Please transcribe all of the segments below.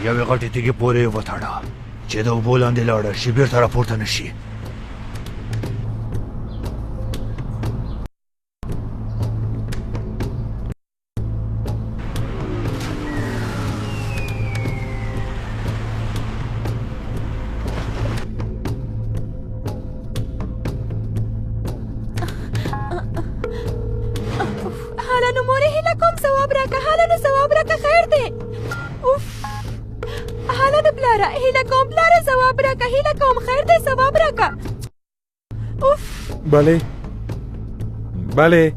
یوې غټې تیږې پورې یې وتړه چې د اوبو لاندې لاړه شي بېرته راپورته نه شي. بله بله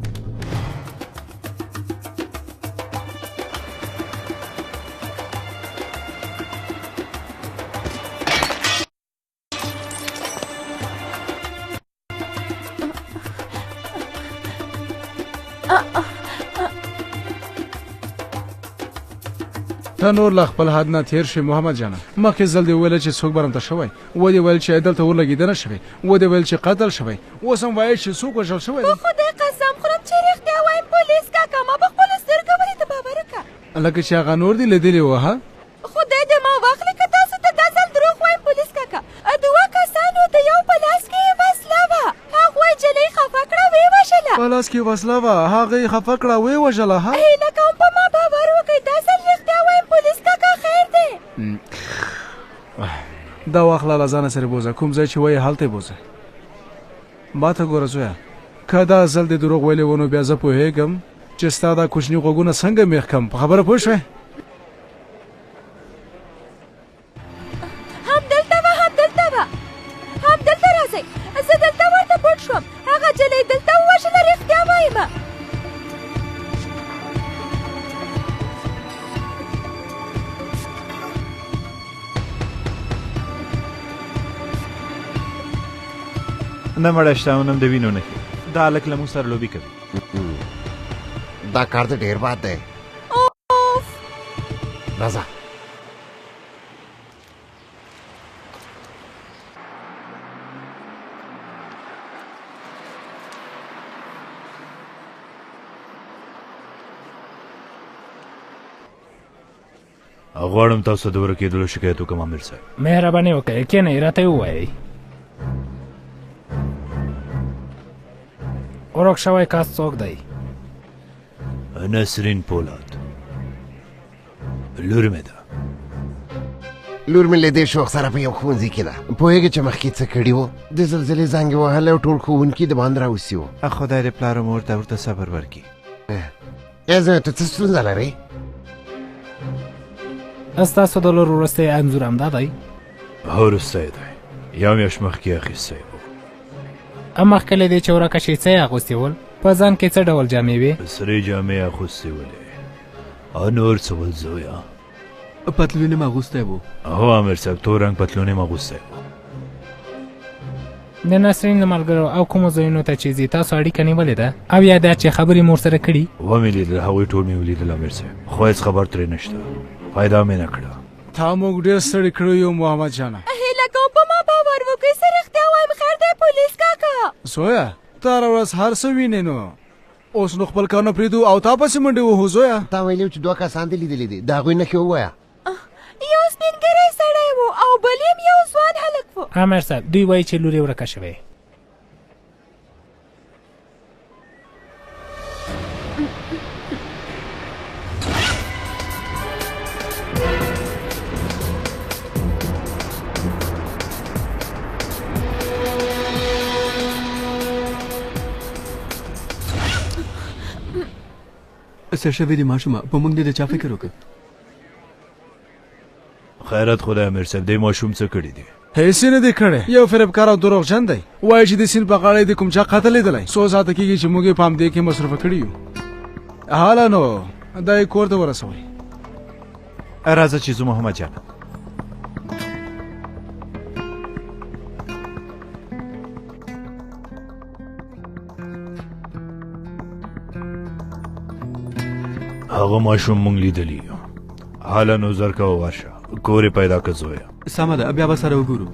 ته نور له خپل حد نه تېر شي محمد جانه. مخکې ځل دې وویل چې څوک برمته شوی، و دې ویل چې دلته ورلګېدنه شوې، و دې ویل چې قتل شوی، اوس هم وایې چې څوک وژل شوی. په خدای قسم خورم چې رښتیا وایم پولیس کاکا ما په خپلو سترګو ولید باور وکړه. لکه چې هغه نور دې لیدلي وه. ها خدای دې ما واخلي که تاسو ته دا ځل دروغ وایم پولیس کاکا. دوه کسانو د یو په لاس کې وسله وه، هغوی جلۍ خفه کړه ویې وژله. په لاس کې وسله وه، هغه یې خفه کړه ویې وژله. هیله کوم په ما باور وکړئ دا ځل رښتیا وایم پولیس کاکا خیر دی. دا واخله له ځانه سره بوځه، کوم ځای چې وایې هلته یې بوځه. ما ته ګوره زویه، که دا ځل دې دروغ ویلې و نو بیا زه پوهېږم چې ستا دا کوچني غوږونه څنګه میخ کړم. په خبره پوه شوې؟ همدلته راځئ، زه دلته ورته پټ شوم، هغه جلۍ دلته ووژله رښتیا وایمه. نه مړه شته او نه د وینو نښې. دا هلک له موږ سره لوبې کوي. دا کار ته ډېر باد دی. راځه غواړم تاسو د ورکېدلو شکایت وکړم امیر صاحب. مهرباني وکړئ کښېنئ راته یې ووایئ. ورک شوی کس څوک دی؟ نسرین پولاد لور مې ده. لور مې له دې شوق سره په یو ښوونځي کې ده. پوهېږې چې مخکې څه کړي وو؟ د زلزلې زنګ یې وهلی او ټول ښوونکي د باندې راوستي وو. خدای دې پلار او مور ته ورته صبر ورکړي. زوی ته څه ستونزه لرې؟ ستاسو د لور وروستی انځور همدا دی؟ هو وروستی دی، یو میاشت مخکې اخیستی و. مخکې له دې چې ورکه شي څه یې اغوستي ول؟ په ځان کې څه ډول جامې وې؟ سرې جامې اغوستې ولې او نور څه ول زویه؟ پتلون یې اغوستی و. هو امیر صاحب تور رنګ پتلون یې اغوستی و. د نسرین د ملګرو او کومو ځایونو ته چې ځي تاسو اړیکه نیولې ده او یا دا چې خبرې مو ورسره کړي؟ ومې لیدل، هغوی ټول مې ولیدل امیر صاحب، خو هېڅ خبر ترې نشته، فایده مې نه کړه. تا موږ ډېر ستړي کړي یو محمد جانه. هیله کوم په ما باور وکړئ زه رښتیا وایم خیر دی پولیس کاکا. زویه ته هره ورځ هر څه وینې نو اوس نو خپل کارونه پرېږدو او تا پسې منډې وهو. زویه تا ویلي و چې دوه کسان دې لیدلي دي، د هغوی نښې ووایه. یو سپین ږیری سړی و او بل یم یو ځوان هلک و. امیر صاحب دوی وایي چې لور یې ورکه شوې. څه شوي دي ماشومه؟ په موږ دې د چا فکر وکړ؟ خیرت خدای امیر صاحب دې ماشوم څه کړي دي؟ هیڅ نه دی کړی، یو فریبکار او دروغجن دی. وایي چې د سیند په غاړه د کوم چا قتل لیدلی. څو ساعته کېږي چې موږ یې په همدې کې مصرفه کړي یو. حالا نو دا یې کور ته ورسوئ. راځه چې ځو محمد جان. هغه ماشوم مونږ لیدلی یو. حالا نو زر کوه ورشه کور یې پیدا که زویه. سمه ده بیا به سره وګورو.